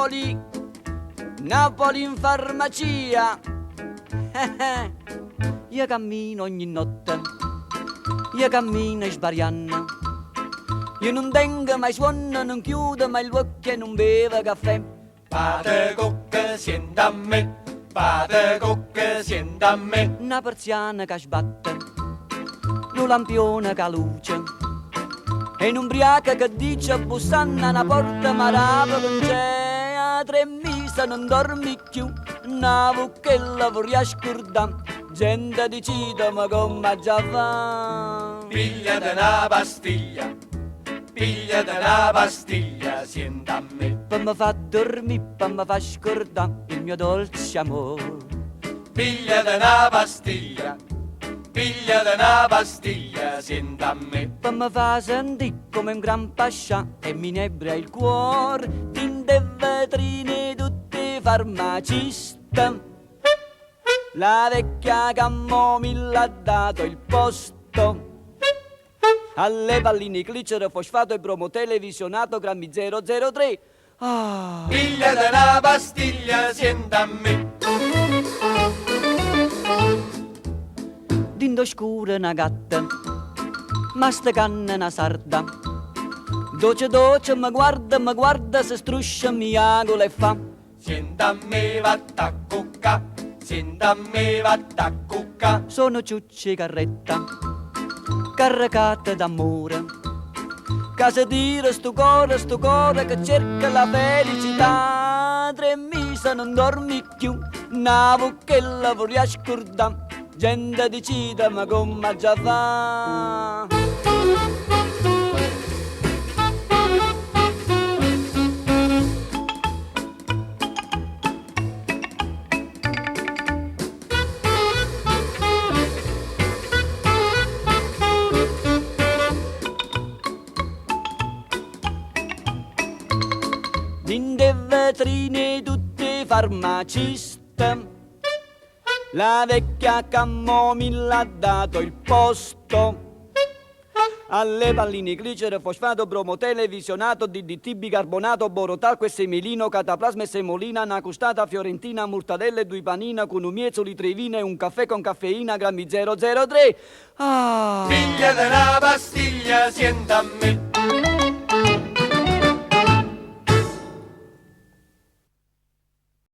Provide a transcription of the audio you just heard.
Napoli, Napoli in farmacia. Io cammino ogni notte, io cammino sbariando. Io non tengo mai suono, non chiudo mai gli occhi e non bevo caffè. Pate cocca, sienta a me, pate cocca, sienta a me. Una persiana che sbatte, un lampione che luce, e un'ubriaca che dice bussando una porta marava non c'è. A 3 mesi non dormi più, una vucchella vorrei scordare. Gente decide ma come già va. Pigliate una pastiglia, pigliate una pastiglia, sienta a me. Per mi fa dormire, per mi fa scordare il mio dolce amore. Pigliate una pastiglia, pigliate una pastiglia, sienta a me. Per mi fa sentire come un gran pascià e mi inebria il cuore. Tinte e vetrine tutti farmacisti. La vecchia Camomilla ha dato il posto alle palline glicero, fosfato e bromo televisionato grammi 003. Ah. Pigliate una pastiglia, sienta a me. Dindo scura una gatta, ma sta canna una sarda. Doce doce mi guarda, se struscia mi agola e fa. Sienta a me, vatta a cucca, sienta a me, vatta a cucca. Sono ciucci carretta, caricata d'amore. Casa tira sto cuore che cerca la felicità. 3 mesi non dormi più, una vucchella vorrei scordare. Gente decide ma come già va. Dinde vetrine tutti farmacisti. La vecchia Camomilla ha dato il posto alle palline glicero, fosfato, bromo televisionato, DDT, bicarbonato, borotalco e semelino, cataplasma e semolina, una custata fiorentina, mortadelle, 2 panina con un miezzo trevina e un caffè con caffeina, grammi 003. Ah. Pigliate una pastiglia, sienta a me.